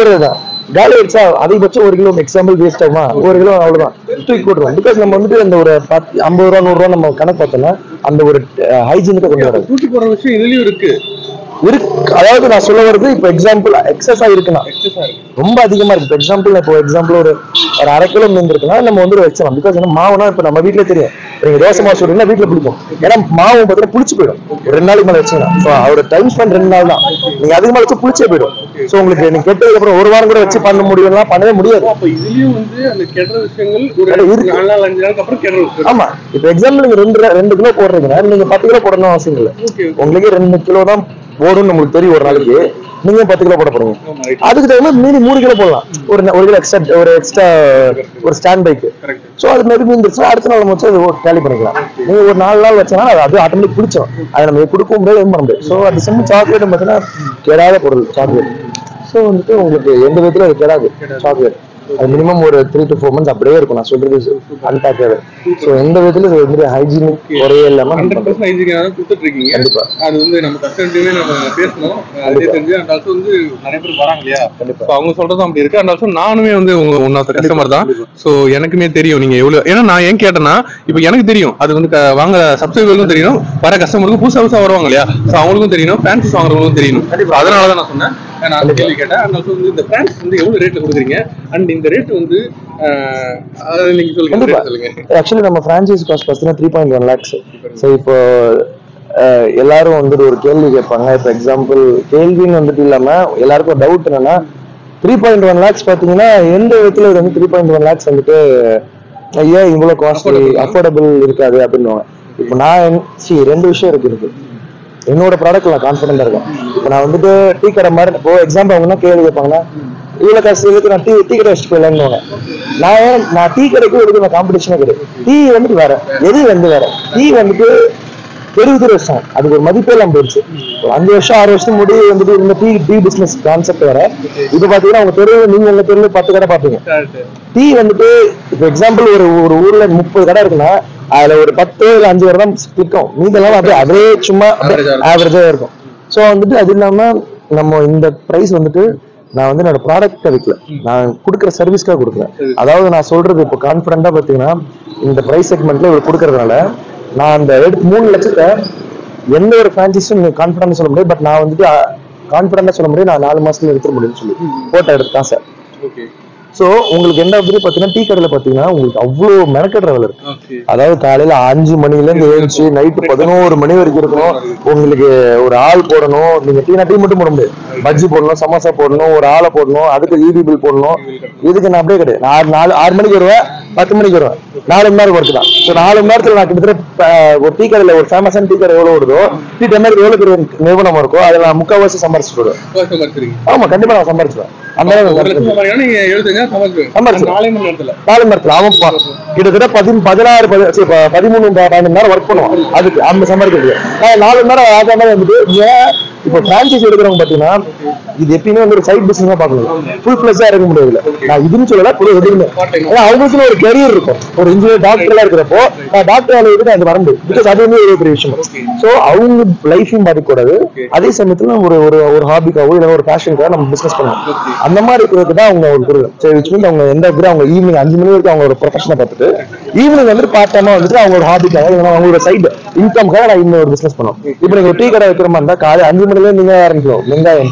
ஒரே தான் காலி ஆயிடுச்சா, அதிகபட்சம் 1 கிலோ எக்ஸாம்பிள் வேஸ்ட் ஆகுமா, 1 கிலோ அவ்வளவுதான் தூக்கி போட்டுருவோம். பிகாஸ் நம்ம வந்துட்டு அந்த ஒரு 50 ரூபா 100 ரூபா நம்ம கணக்கு பார்த்தோம்னா அந்த ஒரு ஹைஜீனுக்கு கொண்டு வராது. தூக்கி போடுற விஷயம் இதுலயும் இருக்கு. அதாவது நான் சொல்ல வருது இப்போ எக்ஸாம்பிள் எக்ஸஸா இருக்குன்னா ரொம்ப அதிகமா இருக்கு. எக்ஸாம்பிள் ஒரு 1/2 கிலோ மீன் இருக்குன்னா நம்ம வந்து வச்சலாம். பிகாஸ் மாவுனா இப்போ நம்ம வீட்டுல தெரியும், நீங்க தோசை மாவு சொல்றீங்கன்னா வீட்டுல பிடிக்கும். ஏன்னா மாவு பார்த்தீங்கன்னா புளிச்சு போயிடும். 2 நாளைக்கு மேல வச்சுக்கலாம். ஸோ அவரோட டைம் ஸ்பெண்ட் 2 நாள் தான். நீங்க அதிகமா வச்சு புளிச்சே போயிடும். ஸோ உங்களுக்கு நீங்க கெட்டதுக்கு அப்புறம் 1 வாரம் கூட வச்சு பண்ண முடியும்னா பண்ணவே முடியாது. அப்ப இதுலயும் வந்து அந்த கெடுற விஷயங்கள் ஒரு 4 நாள் 5 நாளுக்கு அப்புறம் கெடுறது. ஆமா, இப்போ எக்ஸாம்பிள் நீங்க 2 கிலோ போடுறீங்கன்னா நீங்க 10 கிலோ போடணும் அவசியம் இல்லை. உங்களுக்கு 2 கிலோ தான் போடும்னு உங்களுக்கு தெரியும். ஒரு நாளைக்கு நீங்க 10 கிலோ போட போறீங்க. அதுக்கு தகுந்த மீதி 3 கிலோ போடலாம். ஒரு கிலோ எக்ஸ்ட்ரா ஒரு ஸ்டாண்ட் பைக்கு. ஸோ அது மாதிரி மீந்துருச்சுன்னா அடுத்த நாள் நம்ம வச்சு அது கேலி பண்ணிக்கலாம். நீங்க ஒரு 4 நாள் வச்சோன்னா அது ஆட்டோமேட்டிக் பிடிச்சோம். அதை நம்ம கொடுக்க முடியாது, எதுவும் பண்ண முடியாது. ஸோ அது செம்ம சாக்லேட் பார்த்தீங்கன்னா கெடாத பொருள் சாக்லேட். ஸோ வந்துட்டு உங்களுக்கு எந்த விதத்துல அது கெடாது சாக்லேட். அது மினிமம் ஒரு 3 to 4 months அப்படியே இருக்கும். நான் சொல்றது அன்பேக்கர். ஸோ எந்த விதத்துல இது வந்து ஹைஜீனிக் குறையே இல்லாம 100% ஹைஜீனிக்கா தான் கொடுத்துட்டு இருக்கீங்க. கண்டிப்பா அது வந்து நம்ம கஸ்டமர்கிட்டயுமே நம்ம பேசணும். அதே தெரிஞ்சு அண்ட் ஆல்சோ வந்து நிறைய பேர் வராங்க இல்லையா, அவங்க சொல்றதும் அப்படி இருக்கு. அண்ட் ஆல்சோ நானுமே வந்து ஒன் ஆஃப் த கஸ்டமர் தான். ஸோ எனக்குமே தெரியும் நீங்க எவ்வளவு. ஏன்னா நான் ஏன் கேட்டேன்னா இப்போ எனக்கு தெரியும், அது வந்து வாங்க சப்ஸ்கிரைபருக்கும் தெரியணும், வர கஸ்டமருக்கும் புதுசா வருவாங்க இல்லையா, ஸோ அவங்களுக்கும் தெரியணும், ஃபேன்சிஸ் வாங்குறவங்களுக்கும் தெரியணும். அதனாலதான் நான் சொன்னேன் நான் அந்த கேள்வி கேட்டேன். அண்ட் ஆல்சோ வந்து இந்த பிரான்ஸ் வந்து எவ்வளவு ரேட்ல கொடுக்குறீங்க அண்ட் இந்த ரேட் வந்து நீங்க சொல்லுங்க. ஆக்சுவலி நம்ம பிரான்சைஸ் காஸ்ட் பார்த்தீங்கன்னா 3.1 lakhs. ஸோ இப்போ எல்லாரும் வந்துட்டு ஒரு கேள்வி கேட்பாங்க. இப்போ எக்ஸாம்பிள் கேள்வின்னு வந்துட்டு இல்லாம எல்லாருக்கும் டவுட் என்னன்னா 3.1 lakhs பாத்தீங்கன்னா எந்த விதத்துல இது வந்து 3.1 lakhs வந்துட்டு ஐயா இவ்வளவு காஸ்ட்லி அஃபோர்டபுள் இருக்காது அப்படின்னு. இப்போ நான் ரெண்டு விஷயம் இருக்கு. என்னோட ப்ராடக்ட் நான் கான்ஃபிடென்டா இருக்கேன். இப்போ நான் வந்துட்டு டீ கடை மாதிரி இப்போ எக்ஸாம்பிள் அவங்க கேள்வி கேட்பாங்கன்னா இவ்வளவு காசு இருக்கு நான் டீ கடை வச்சுட்டு போயிடலான்னு. நான் டீ கடைக்கு எடுத்து நான் காம்படிஷனே கிடையாது. டீ வந்துட்டு வேற, எது வந்து வேற. டீ வந்துட்டு 20 வருஷம் அதுக்கு ஒரு மதிப்பே எல்லாம் போயிடுச்சு. 5 வருஷம் 6 வருஷம் முடி வந்துட்டு இந்த டீ பிசினஸ் கான்செப்ட் வேற. இப்ப பாத்தீங்கன்னா உங்க தெருவு நீங்க உங்க தெருவு 10 கடை பாப்பீங்க. டீ வந்துட்டு இப்போ எக்ஸாம்பிள் ஒரு ஊர்ல 30 கடை இருக்குன்னா அதுல ஒரு 10 இல்ல 5 கடை தான் கிளிக்கும். மீதெல்லாம் அப்படியே அதே சும்மா ஆவரேஜா இருக்கும். ஸோ வந்துட்டு அது இல்லாம நம்ம இந்த பிரைஸ் வந்துட்டு நான் வந்து என்னோட ப்ராடக்ட்டை விற்கல, நான் கொடுக்குற சர்வீஸ்க்காக கொடுக்குறேன். அதாவது நான் சொல்றது இப்போ கான்ஃபிடென்ட்டா பாத்தீங்கன்னா இந்த பிரைஸ் செக்மெண்ட்ல இவ்வளவு கொடுக்கறதுனால நான் அந்த 3 லட்சத்தை எந்த ஒரு பிரான்சைஸும் நீங்க கான்ஃபிடென்ட்டா சொல்ல முடியாது. பட் நான் வந்துட்டு கான்ஃபிடென்ட்டா சொல்ல முடியும் நான் 4 மாசத்துல எடுத்துட முடியும்னு சொல்லி போட்டோ எடுத்தான் சார். சோ உங்களுக்கு என்ன வந்து பாத்தீங்கன்னா டீ கடையில பாத்தீங்கன்னா உங்களுக்கு அவ்வளவு மெனக்கெடுற வேலை இருக்கு. அதாவது காலையில 5 மணில இருந்து எழுந்துச்சு நைட்டு 11 மணி வரைக்கும் இருக்கணும். உங்களுக்கு ஒரு ஆள் போடணும். நீங்க டீ மட்டும் போட முடியாது. பஜ்ஜி போடணும், சமோசா போடணும், ஒரு ஆளை போடணும், அதுக்கு ஈபி பில் போடணும். இதுக்கு நான் அப்படியே கிடையாது. நான் 6 மணிக்கு வருவேன், 10 மணிக்கு வருவேன். 4 மணி நேரம் ஒர்க் தான். ஸோ 4 மணி நேரத்துல நான் கிட்டத்தட்ட ஒரு டீ கடையில ஒரு ஃபேமஸான டீ கடை எவ்வளவு வருதோ டீ டென்னருக்கு எவ்வளவு பெரிய நிறுவனம் இருக்கோ அதில் நான் 3/4 சம்பாரிச்சுட்டு வருவேன். ஆமா கண்டிப்பா நான் சம்பாரிச்சுவேன். அந்த கிட்டத்தட்ட 13-14 நேரம் ஒர்க் பண்ணுவோம். அதுக்கு அந்த சம்பாதிக்கிறது 4 மணி நேரம் ஆகாம வந்துட்டு ஏன் இப்போ பிரான்சைஸ் எடுக்கிறவங்க பாத்தீங்கன்னா இது எப்பயுமே வந்து ஒரு சைட் பிசினஸா பாக்கணும். ஃபுல் ஃபிளெஜ்ஜா இருக்க முடியாது. நான் இதுன்னு சொல்லல எதுவுமே. ஏன்னா அவங்களுக்கு ஒரு கெரியர் இருக்கும். ஒரு இன்ஜினியர் டாக்டர் எல்லாம் இருக்கிறப்போ டாக்டர் வேலை விட்டு அது வரம்பு பிகாஸ் அது வந்து ஒரு பெரிய விஷயம். ஸோ அவங்க லைஃபையும் பாதிக்கூடாது. அதே சமயத்துல ஒரு ஹாபிக்காவோ இல்லை ஒரு பேஷனுக்காக நம்ம பிசினஸ் பண்ணணும். அந்த மாதிரி இருக்கிறதுக்கு தான் அவங்க கொடுக்குறோம். சரி விச் மீன்ஸ் அவங்க எந்த இடத்துல அவங்க ஈவினிங் 5 மணி வரைக்கும் அவங்க ஒரு ப்ரொஃபஷனை பார்த்துட்டு ஈவினிங் வந்துட்டு பார்ட் டைமா வந்துட்டு அவங்க ஒரு ஹாபிக்காக அவங்களோட சைடு இன்கம்காக நான் இன்னொரு பிசினஸ் பண்ணுவோம். இப்போ நீங்க டீ கடை வைக்கிற மாதிரி இருந்தா காலை 5 மணில நீங்க ஆரம்பிக்கும். வெங்காயம்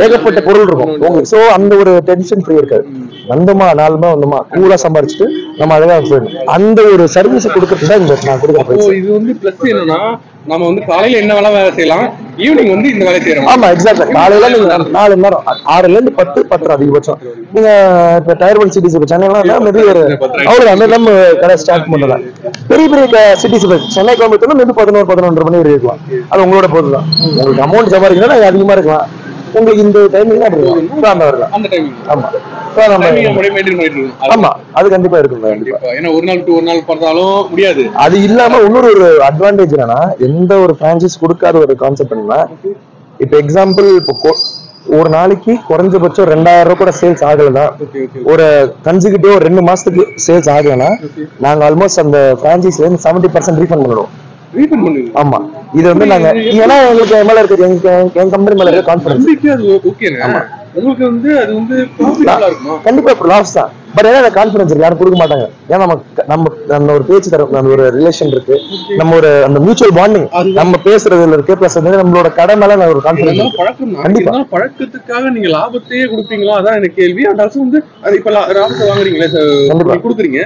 ஏகப்பட்ட பொருள் இருக்கும் உங்களுக்கு. சோ அந்த ஒரு டென்ஷன் ஃப்ரீ இருக்காது. வந்தோமா 4 மணி வந்தோமா கூலா சம்பாரிச்சுட்டு நம்ம அழகா போயிடணும். அந்த ஒரு சர்வீஸ் கொடுக்கறது தான் இந்த நான் கொடுக்குறேன். இது வந்து பிளஸ் என்னன்னா நம்ம வந்து காலையில என்ன வேலை செய்யலாம், ஈவினிங் வந்து இந்த வேலை செய்யறோம். ஆமா எக்ஸாக்ட்லி. காலையில நீங்க 4 மணி நேரம் 6ல இருந்து 10 அதிகபட்சம். நீங்க இப்ப டயர் 1 சிட்டிஸ் இப்ப சென்னைலாம் மேபி ஒரு அவ்வளவு நம்ம கடை ஸ்டார்ட் பண்ணலாம். பெரிய பெரிய சிட்டிஸ் சென்னை கோயம்புத்தூர்ல மேபி 11-11:30 மணி வரை இருக்கலாம். அது உங்களோட பொறுத்து தான். உங்களுக்கு அமௌண்ட் சம்பாதிக்கணும்னா அதிகமா இருக்கலாம். உங்களுக்கு இந்த டைமிங் அந்த வரலாம். ஆமா ஆமா அது கண்டிப்பா இருக்கும். ஏன்னா ஒரு நாள் பார்த்தாலும் முடியாது. அது இல்லாம இன்னொரு ஒரு அட்வான்டேஜ் என்னன்னா எந்த ஒரு பிரான்சைஸ் கொடுக்காத ஒரு கான்செப்ட் என்னன்னா இப்ப எக்ஸாம்பிள் இப்போ ஒரு நாளைக்கு குறைஞ்சபட்சம் 2000 ரூபாய் கூட சேல்ஸ் ஆகலன்னா ஒரு கன்சிக்யூட்டிவ் 2 மாசத்துக்கு சேல்ஸ் ஆகலன்னா நாங்க ஆல்மோஸ்ட் அந்த பிரான்சைஸ்ல இருந்து 70% ரீஃபண்ட் பண்ணுவோம். ஆமா இது வந்து நாங்க ஏன்னா எங்களுக்கு மேல இருக்கிற எங்க கம்பெனி மேல இருக்க கான்ஃபிடன்ஸ் உங்களுக்கு வந்து அது வந்து கண்டிப்பா லாஸ் தான். பட் ஏன்னா கான்ஃபிடன்ஸ் இருக்கு யாரும் கொடுக்க மாட்டாங்க. ஏன்னா நம்ம ஒரு பேச்சு தர நம்ம ஒரு ரிலேஷன் இருக்கு. நம்ம ஒரு அந்த மியூச்சுவல் பாண்டிங் நம்ம பேசுறதுல இருக்கு. பிளஸ் வந்து நம்மளோட கடை மேல ஒரு கான்ஃபிடன்ஸ். கண்டிப்பா பழக்கத்துக்காக நீங்க லாபத்தையே கொடுப்பீங்களா அதான் எனக்கு கேள்வி. அந்த அரசு வந்து இப்ப லாபத்தை வாங்குறீங்களே கொடுக்குறீங்க.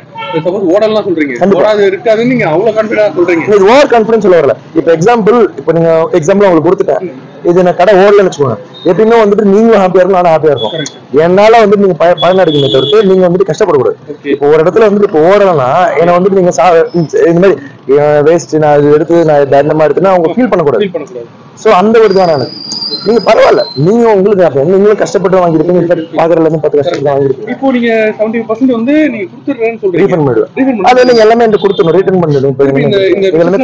சப்போஸ் ஓடலாம் சொல்றீங்க ஓடாது இருக்காதுன்னு நீங்க அவ்வளவு கான்ஃபிடன்டா சொல்றீங்க. இது ஓவர் கான்ஃபிடன்ஸ் சொல்ல வரல. இப்ப எக்ஸாம்பிள் இப்ப நீங்க எக்ஸாம்பிள் உங்களுக்கு கொடுத்துட்டேன். இது நான் கடை ஓடலன்னு வச்சுக்கோங்க. எப்பயுமே வந்துட்டு நீங்களும் ஹாப்பியா இருக்கும் நானும் ஹாப்பியா இருக்கும். என்னால வந்து நீங்க பயன் அடிக்கணும் தவிர்த்து நீங்க வந்துட்டு கஷ்டப்படக்கூடாது. இப்போ ஒரு இடத்துல வந்துட்டு இப்போ ஓடலன்னா ஏன்னா வந்துட்டு நீங்க இந்த மாதிரி வேஸ்ட் நான் இது எடுத்து நான் தண்டமா எடுத்துன்னா அவங்க ஃபீல் பண்ணக்கூடாது. சோ அந்த ஒரு தான் நான் நீங்க பரவாயில்ல நீங்க உங்களுக்கு நீங்களும் கஷ்டப்பட்டு வாங்கிருக்கீங்க. பாக்குறதுல இருந்து 10 கஷ்டப்பட்டு வாங்கிருக்கீங்க. இப்போ நீங்க 70% வந்து நீங்க கொடுத்துறேன்னு சொல்றீங்க. ரீஃபண்ட் பண்ணிடுவேன். அது நீங்க எல்லாமே எனக்கு கொடுத்துடணும். ரிட்டர்ன் பண்ணிடுவேன். இப்போ எல்லாமே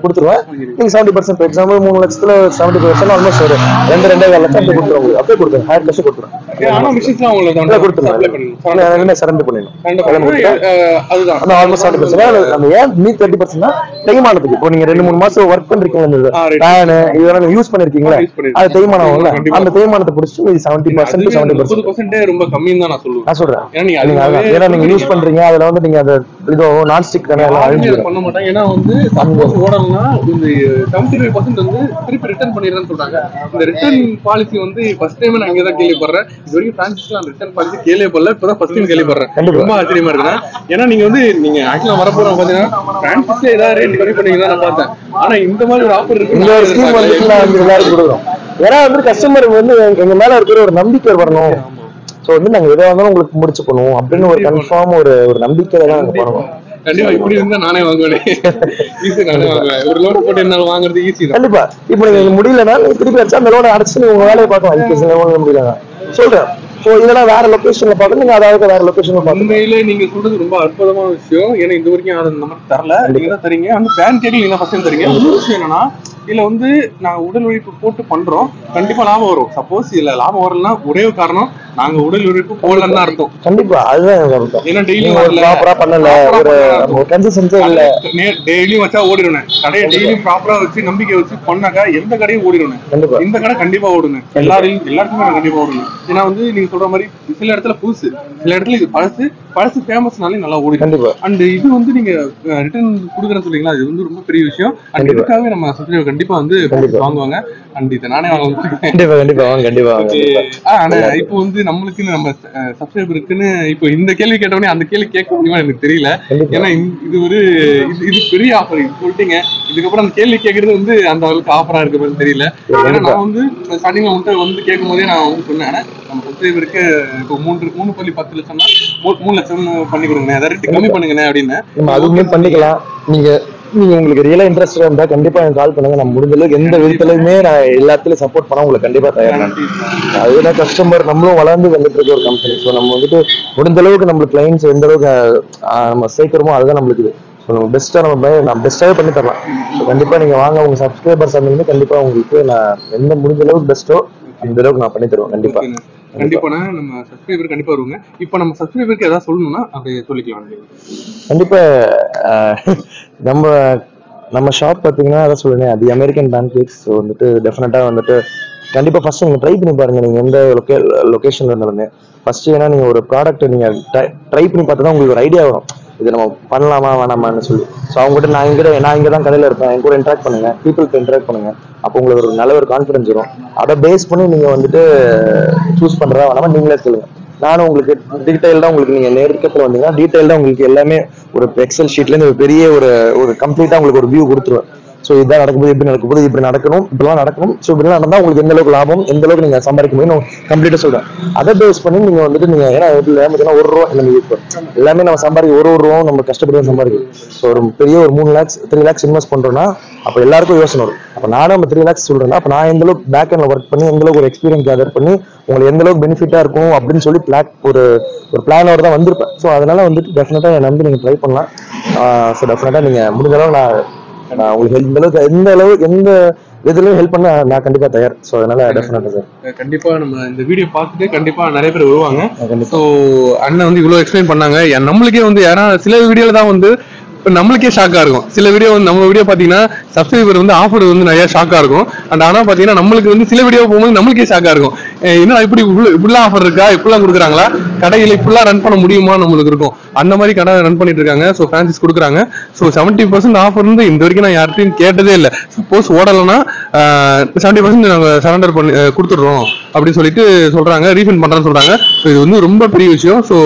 கொடுத்துருவேன். நீங்க 70% எக்ஸாம்பிள் 3 லட்சத்துல 70% ஆல்மோஸ்ட் ஒரு 2.5 லட்சம் அப்படியே கொடுத்துருவோம். அப்படியே கொடுத்துருவேன். ஹேர் கஷ்டம் கொடுத்துருவேன். ஆனா மிஷின்ஸ்லாம் உங்களுக்கு கொடுத்துருவேன். சரண்டர் பண்ணிடணும். அதுதான் ஆல்மோஸ்ட் 70%. அந்த ஏன் நீ 30% தேய்மானத்துக்கு இப்போ நீங்க 2-3 மாசம் ஒர்க் பண்றீங்க இதெல்லாம் யூஸ் பண்ணிருக்கீங்களா அது தேய்மானம் ஆகும்ல. அந்த தேய்மானத்தை பிடிச்சிட்டு 70% ரொம்ப கம்மின்னு தான் நான் சொல்லுவேன். ஏன்னா நீங்க யூஸ் பண்றீங்க அதுல வந்து நீங்க அதை இதோ நான்ஸ்டிக் தானே எல்லாம் அழிஞ்சிடும். பண்ண மாட்டாங்க. ஏன்னா வந்து சப்போஸ் ஓடலன்னா இந்த 75% வந்து திருப்பி ரிட்டர்ன் பண்ணிடுறேன்னு சொல்றாங்க. இந்த ரிட்டர்ன் பாலிசி வந்து ஃபர்ஸ்ட் டைம் நான் இங்க தான் கேள்விப்படுறேன். இது வரைக்கும் பிரான்சிஸ்ல ரிட்டர்ன் பாலிசி கேள்விப்படல, இப்பதான் ஃபர்ஸ்ட் டைம் கேள்விப்படுறேன். ரொம்ப ஆச்சரியமா இருக்குன்னா, ஏன்னா நீங்க வந்து நீங்க ஆக்சுவலா வரப்போறோம் பாத்தீங்கன்னா பிரான்சிஸ்ல ஏதாவது ரேட் கம்மி பண்ணீங்கன்னா நான் பார்த்தேன். ஆனா இந்த மாதிரி ஒரு ஆஃபர் இருக்கு, இந்த ஒரு ஸ்கீம் வந்து எல்லாரும் கொடுக்குறோம். ஏன்னா வந்து கஸ்டமருக்கு வந்து எங்க மேல இருக்கிற ஒரு நம்பிக்கை வரணும். சோ வந்து நாங்க எதா இருந்தாலும் உங்களுக்கு முடிச்சு பண்ணுவோம் அப்படின்னு ஒரு கன்ஃபார்ம் ஒரு நம்பிக்கையில தான் நாங்க பண்ணுவோம். கண்டிப்பா இப்படி இருந்தா நானே வாங்குவேன். ஈஸி நானே வாங்குவேன். ஒரு லோன் போட்டு என்னால வாங்குறது ஈஸி தான். கண்டிப்பா இப்ப நீங்க முடியலன்னா நீங்க திருப்பி அடிச்சா அந்த லோனை அடைச்சு நீங்க உங்க வேலையை பார்க்கலாம். முடியல சொல்றேன். ஸோ இதெல்லாம் வேற லொகேஷன்ல பார்க்கணும், நீங்க அதாவது வேற லொகேஷன்ல பார்க்கணும். உண்மையிலே நீங்க சொல்றது ரொம்ப அற்புதமான விஷயம். ஏன்னா இந்த வரைக்கும் அதை நமக்கு தரல, நீங்க தான் தரீங்க. அந்த பேன் கேக் நீங்க ஃபர்ஸ்ட் டைம் தரீங்க. இன்னொரு விஷயம் என்னன்னா, இதுல வந்து நாங்க உடல் உழைப்பு போட்டு பண்றோம், கண்டிப்பா லாபம் வரும். சப்போஸ் இல்ல லாபம் வரலன்னா ஒரே காரணம் நாங்க உடல் உழைப்பு போடலன்னு அர்த்தம். கண்டிப்பா அதுதான் எனக்கு அர்த்தம். ஏன்னா டெய்லி ப்ராப்பரா பண்ணல, ஒரு கன்சிஸ்டன்ஸே இல்ல. டெய்லியும் வச்சா ஓடிடுவேன். கடையை டெய்லியும் ப்ராப்பரா வச்சு நம்பிக்கை வச்சு பண்ணாக்கா எந்த கடையும் ஓடிடுவேன். கண்டிப்பா இந்த கடை கண்டிப்பா ஓடுங்க, எல்லாருக்குமே கண்டிப்பா ஓடுங்க. ஏன்னா வந்து நீங்க சொல்ற மாதிரி சில இடத்துல புதுசு, சில இடத்துல இது பழசு ஃபேமஸ்னாலே நல்லா ஓடிடும். கண்டிப்பா. அண்ட் இது வந்து நீங்க ரிட்டர்ன் கொடுக்குறேன்னு சொல்றீங்களா, இது வந்து ரொம்ப பெரிய விஷயம். அண்ட் இதுக்காகவே நம்ம சப்ஸ்கிரைபர் கண்டிப்பா வந்து வாங்குவாங்க. அண்ட் இதை நானே வாங்க. கண்டிப்பா கண்டிப்பா கண்டிப்பா. ஆனா இப்போ வந்து நம்மளுக்குன்னு நம்ம சப்ஸ்கிரைபருக்குன்னு இப்போ இந்த கேள்வி கேட்டவொடனே அந்த கேள்வி கேட்க முடியுமா எனக்கு தெரியல. ஏன்னா இது ஒரு இது பெரிய ஆஃபர் சொல்லிட்டீங்க. இதுக்கப்புறம் அந்த கேள்வி கேட்கறது வந்து அந்த அளவுக்கு ஆஃபரா இருக்குன்னு தெரியல. ஏன்னா நான் வந்து ஸ்டார்டிங்ல வந்து கேட்கும் போதே நான் வந்து சொன்னேன், நம்ம சப்ஸ்கிரைபருக்கு இப்போ 3.10 லட்சம்னா 3 லட்சம் பண்ணி கொடுங்க, அதாவது கம்மி பண்ணுங்க அப்படின்னு. நம்ம அதுவுமே பண்ணிக்கலாம். நீங்க உங்களுக்கு ரியலா இன்ட்ரெஸ்ட் இருந்தா கண்டிப்பா எனக்கு கால் பண்ணுங்க. நம்ம முடிஞ்ச அளவுக்கு எந்த விதத்துலயுமே நான் எல்லாத்துலயும் சப்போர்ட் பண்ண உங்களுக்கு கண்டிப்பா தயார். அதுதான் கஸ்டமர், நம்மளும் வளர்ந்து வந்துட்டு இருக்க ஒரு கம்பெனி. ஸோ நம்ம வந்துட்டு முடிஞ்ச அளவுக்கு நம்மளுக்கு கிளைண்ட்ஸ் எந்த அளவுக்கு நம்ம சேர்க்கிறோமோ அதுதான் நம்மளுக்கு இது. ஸோ நம்ம பெஸ்ட்டாக நம்ம பெஸ்ட்டாகவே பண்ணி தரலாம். ஸோ கண்டிப்பா நீங்க வாங்க, உங்க சப்ஸ்கிரைபர்ஸ் வந்து கண்டிப்பா உங்களுக்கு நான் எந்த முடிஞ்ச அளவுக்கு பெஸ்ட்டோ அந்த அளவுக்கு நான் பண்ணி தருவேன். கண்டிப்பா நம்ம சப்ஸ்கிரைபர் கண்டிப்பா வருவாங்க. இப்போ நம்ம சப்ஸ்கிரைபருக்கு ஏதாவது சொல்லணும்னா அப்படியே சொல்லிக்கலாம். கண்டிப்பா நம்ம ஷாப் பார்த்தீங்கன்னா அதான் சொல்லுவேன், அது அமெரிக்கன் பேன் கேக்ஸ். ஸோ வந்துட்டு டெஃபினட்டா வந்துட்டு கண்டிப்பா ஃபர்ஸ்ட் நீங்க ட்ரை பண்ணி பாருங்க. நீங்க எந்த லொகேஷன்ல இருந்தாலுமே ஃபர்ஸ்ட் ஏன்னா நீங்க ஒரு ப்ராடக்ட் நீங்க ட்ரை பண்ணி பார்த்தா தான் உங்களுக்கு ஒரு ஐடியா வரும், இது நம்ம பண்ணலாமா வேணாமான்னு சொல்லி. ஸோ அவங்ககிட்ட நான் இங்கே தான் கடையில் இருப்பேன், என் கூட இன்ட்ராக்ட் பண்ணுங்க, பீப்புளுக்கு இன்ட்ராக்ட் பண்ணுங்க. அப்போ உங்களுக்கு ஒரு நல்ல ஒரு கான்ஃபிடன்ஸ் வரும். அதை பேஸ் பண்ணி நீங்க வந்துட்டு சூஸ் பண்றதா வேணாமா நீங்களே சொல்லுங்க. நானும் உங்களுக்கு டீடைல்டா உங்களுக்கு நீங்க நேரத்துல வந்தீங்கன்னா டீடைல்டா உங்களுக்கு எல்லாமே ஒரு எக்ஸல் ஷீட்ல இருந்து ஒரு பெரிய ஒரு கம்ப்ளீட்டா உங்களுக்கு ஒரு வியூ கொடுத்துருவேன். ஸோ இதான் நடக்கும்போது இப்படி நடக்கும்போது இப்படி நடக்கணும், இப்படிலாம் நடக்கணும். ஸோ இப்படிலாம் நடந்தா உங்களுக்கு எந்த அளவுக்கு லாபம், எந்த அளவுக்கு நீங்க சம்பாதிக்க முடியும் கம்ப்ளீட்டா சொல்றேன். அதை பேஸ் பண்ணி நீங்க வந்துட்டு நீங்க ஏன்னா ₹1 நம்ம எல்லாமே நம்ம சம்பாதிக்க ஒரு ரூபாவும் நம்ம கஷ்டப்பட்டு சம்பாதிக்கும். ஸோ ஒரு பெரிய ஒரு 3 lakhs 3 lakhs இன்வெஸ்ட் பண்றோம்னா அப்போ எல்லாருக்கும் யோசனை வரும். அப்போ நானும் நம்ம 3 lakhs சொல்றேன்னா அப்போ நான் எந்த அளவுக்கு பேக் எண்ட்ல ஒர்க் பண்ணி எந்த அளவுக்கு ஒரு எக்ஸ்பீரியன்ஸ் கேதர் பண்ணி உங்களுக்கு எந்த அளவுக்கு பெனிஃபிட்டா இருக்கும் அப்படின்னு சொல்லி ஒரு பிளானோட தான் வந்திருப்பேன். ஸோ அதனால வந்துட்டு டெஃபினட்டா நம்பி நீங்க ட்ரை பண்ணலாம். ஸோ டெஃபினட்டா நீங்க முடிஞ்ச அளவு நான் உங்களுக்கு எந்த அளவுக்கு எந்த இதுலயும் ஹெல்ப் பண்ண நான் கண்டிப்பா தயார். ஸோ அதனால டெஃபினட்டா சார் கண்டிப்பா நம்ம இந்த வீடியோ பார்த்துட்டு கண்டிப்பா நிறைய பேர் வருவாங்க. ஸோ அண்ணன் வந்து இவ்வளவு எக்ஸ்பிளைன் பண்ணாங்க. நம்மளுக்கே வந்து யாரா சில வீடியோல தான் வந்து நம்மளுக்கே ஷாக்கா இருக்கும். சில வீடியோ வந்து நம்ம வீடியோ பாத்தீங்கன்னா சப்ஸ்கிரைபர் வந்து ஆஃபர் வந்து நிறைய ஷாக்கா இருக்கும். அண்ட் ஆனா பாத்தீங்கன்னா நம்மளுக்கு வந்து சில வீடியோ போகும்போது நம்மளுக்கே ஷாக்கா இருக்கும். என்ன இப்படிலாம் ஆஃபர் இருக்கா, இப்படிலாம் கொடுக்குறாங்களா, கடையில இப்படிலாம் ரன் பண்ண முடியுமா நம்மளுக்கு இருக்கும். அந்த மாதிரி கடை ரன் பண்ணிட்டு இருக்காங்க. ஸோ பிரான்சைஸ் கொடுக்குறாங்க. ஸோ 70% ஆஃபர் வந்து இந்த வரைக்கும் நான் யார்ட்டையும் கேட்டதே இல்லை. சப்போஸ் ஓடலைன்னா 70% நாங்கள் சரண்டர் பண்ணி கொடுத்துடுறோம் அப்படின்னு சொல்லிட்டு சொல்றாங்க, ரீஃபண்ட் பண்றேன்னு சொல்றாங்க. ஸோ இது வந்து ரொம்ப பெரிய விஷயம். ஸோ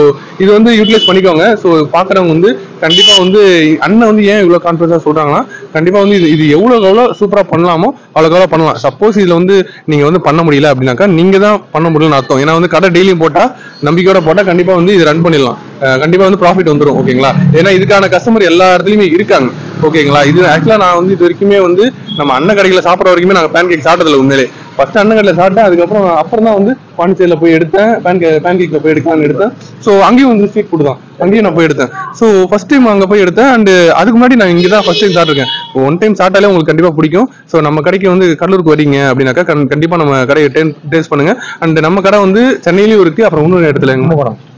இது வந்து யூட்டிலைஸ் பண்ணிக்கோங்க. ஸோ பாக்குறவங்க வந்து கண்டிப்பா வந்து அண்ணன் வந்து ஏன் இவ்வளவு கான்ஃபிடன்ஸா சொல்றாங்கன்னா கண்டிப்பா வந்து இது எவ்வளவு சூப்பரா பண்ணலாமோ அவ்வளவு பண்ணலாம். சப்போஸ் இதுல வந்து நீங்க வந்து பண்ண முடியல அப்படின்னாக்கா நீங்க தான் பண்ண முடியலன்னு அர்த்தம். ஏன்னா வந்து கடை டெய்லியும் போட்டா நம்பிக்கையோட போட்டா கண்டிப்பா வந்து இது ரன் பண்ணிடலாம், கண்டிப்பா வந்து ப்ராஃபிட் வந்துடும். ஓகேங்களா? ஏன்னா இதுக்கான கஸ்டமர் எல்லா இடத்துலயுமே இருக்காங்க. ஓகேங்களா? இது ஆக்சுவலா நான் வந்து இது வரைக்குமே வந்து நம்ம அண்ணன் கடைகளை சாப்பிட்ற வரைக்குமே நாங்கள் பேன் கேக் சாப்பிட்டதில்ல. உண்மையிலே ஃபர்ஸ்ட் அண்ணன் கடையில் சாப்பிட்டேன். அப்புறம் தான் வந்து பாண்டிச்சேரியில் போய் எடுத்தேன், பேன் கேக்ல போய் எடுக்கலாம்னு எடுத்தேன். ஸோ அங்கேயும் வந்து ஸ்ட்ரீட் ஃபுட் தான், அங்கேயும் நான் போய் எடுத்தேன். ஸோ ஃபர்ஸ்ட் டைம் அங்கே போய் எடுத்தேன். அண்ட் அதுக்கு முன்னாடி நான் இங்கே தான் ஃபர்ஸ்ட் டைம் சாப்பிட்ருக்கேன். ஒன் டைம் சாப்பிட்டாலே உங்களுக்கு கண்டிப்பா பிடிக்கும். ஸோ நம்ம கடைக்கு வந்து கடலூருக்கு வரீங்க அப்படின்னாக்கா கண்டிப்பா நம்ம கடையை டேஸ்ட் பண்ணுங்க. அண்ட் நம்ம கடை வந்து சென்னையிலயும் இருக்கு, அப்புறம் இன்னொரு இடத்துல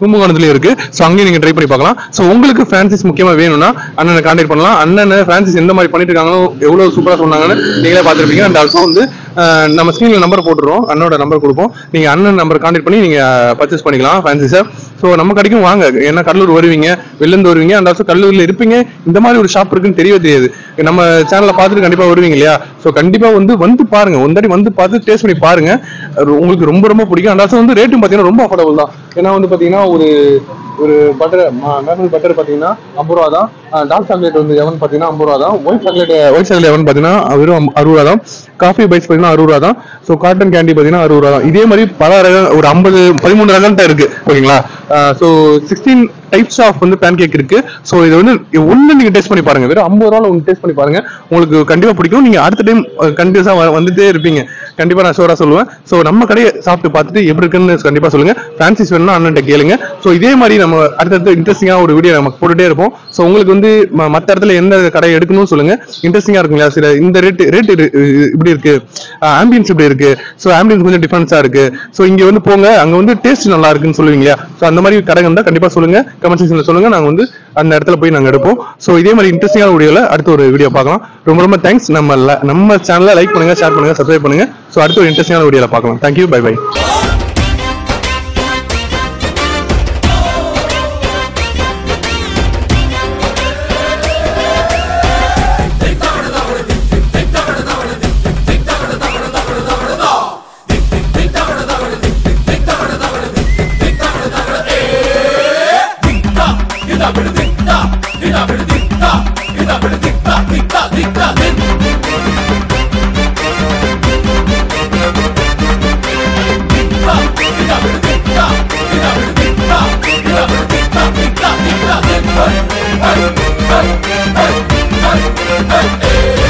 கும்பகோணத்துலயும் இருக்கு. ஸோ அங்கேயும் நீங்க ட்ரை பண்ணி பார்க்கலாம். ஸோ உங்களுக்கு பிரான்சைஸ் முக்கியமா வேணும்னா அண்ணனை கான்டாக்ட் பண்ணலாம். அண்ணன் பிரான்சைஸ் எந்த மாதிரி பண்ணிட்டு இருக்காங்களோ எவ்வளவு சூப்பரா சொன்னாங்கன்னு நீங்களே பார்த்துருப்பீங்க. அண்ட் ஆல்சோ வந்து நம்ம ஸ்கிரீன்ல நம்பர் போட்டுருவோம், அண்ணனோட நம்பர் கொடுப்போம். நீங்க அண்ணன் நம்பர் கான்டாக்ட் பண்ணி நீங்க பர்ச்சேஸ் பண்ணிக்கலாம் பிரான்சைஸை. ஸோ நம்ம கடைக்கும் வாங்க, ஏன்னா கடலூர் வருவீங்க, வெளிலேருந்து வருவீங்க, அண்ட் ஆல்சோ கடலூர்ல இருப்பீங்க, இந்த மாதிரி ஒரு ஷாப் இருக்குன்னு தெரியவே தெரியாது. நம்ம சேனலை பார்த்துட்டு கண்டிப்பா வருவீங்க இல்லையா? ஸோ கண்டிப்பா வந்து பாருங்க, ஒன்றடி வந்து பார்த்து டேஸ்ட் பண்ணி பாருங்க, உங்களுக்கு ரொம்ப ரொம்ப பிடிக்கும். அண்ட் ஆல்சோ வந்து ரேட்டும் பார்த்தீங்கன்னா ரொம்ப அஃபோர்டபுள் தான். ஏன்னா வந்து பார்த்தீங்கன்னா ஒரு பட்டர் நார்மல் பட்டர் பார்த்தீங்கன்னா 50 ரூபா தான், டார்க் சாக்லேட் வந்து எவன் பார்த்தீங்கன்னா 50 ரூபா தான், ஒயிட் சாக்லேட் எவன் பார்த்தீங்கன்னா வெறும் 60 ரூபா தான், காஃபி பைட்ஸ் பார்த்தீங்கன்னா 60 ரூபா தான், ஸோ காட்டன் கேண்டி பார்த்தீங்கன்னா 60 ரூபா தான். இதே மாதிரி பல ரகம், ஒரு 13 ரகம்ட்ட இருக்கு ஓகேங்களா? ஸோ 16 டைப்ஸ் ஆஃப் வந்து பேன் கேக் இருக்கு. ஸோ இது வந்து ஒன்று நீங்க டேஸ்ட் பண்ணி பாருங்க, வெறும் 50 ரூபாய் ஒன்று டேஸ்ட் பண்ணி பாருங்க, உங்களுக்கு கண்டிப்பா பிடிக்கும். நீங்க அடுத்த டைம் கண்டிப்பா வந்துட்டே இருப்பீங்க, கண்டிப்பா நான் ஷோரா சொல்லுவேன். ஸோ நம்ம கடையை சாப்பிட்டு பார்த்துட்டு எப்படி இருக்குன்னு கண்டிப்பா சொல்லுங்க. ஃபேன்சிஸ் வேணும்னா அண்ணன்ட்ட கேளுங்க. ஸோ இதே மாதிரி நம்ம அடுத்தடுத்து இன்ட்ரெஸ்டிங்காக ஒரு வீடியோ நம்ம போட்டுட்டே இருப்போம். ஸோ உங்களுக்கு வந்து மற்ற இடத்துல எந்த கடை எடுக்கணும்னு சொல்லுங்க, இன்ட்ரெஸ்டிங்கா இருக்குங்களா? சில இந்த ரேட் இப்படி இருக்கு, ஆம்பியன்ஸ் இப்படி இருக்கு, ஸோ ஆம்பியன்ஸ் கொஞ்சம் டிஃபரன்ஸா இருக்கு, ஸோ இங்க வந்து போங்க, அங்க வந்து டேஸ்ட் நல்லா இருக்குன்னு சொல்லுவீங்க. ஸோ அந்த மாதிரி கடை இருந்தா கண்டிப்பா சொல்லுங்க, கமெண்ட் செக்ஷன்ல சொல்லுங்க, நாங்க வந்து அந்த இடத்துல போய் நாங்க எடுப்போம். ஸோ இதே மாதிரி இன்ட்ரெஸ்டிங்கான வீடியோல அடுத்த ஒரு வீடியோ பார்க்கலாம். ரொம்ப ரொம்ப தேங்க்ஸ். நம்ம சேனலை லைக் பண்ணுங்க, ஷேர் பண்ணுங்க, சப்ஸ்கிரைப் பண்ணுங்க. ஸோ அடுத்த ஒரு இன்ட்ரெஸ்டிங்கான வீடியோல பார்க்கலாம். Thank you, bye bye. Hey!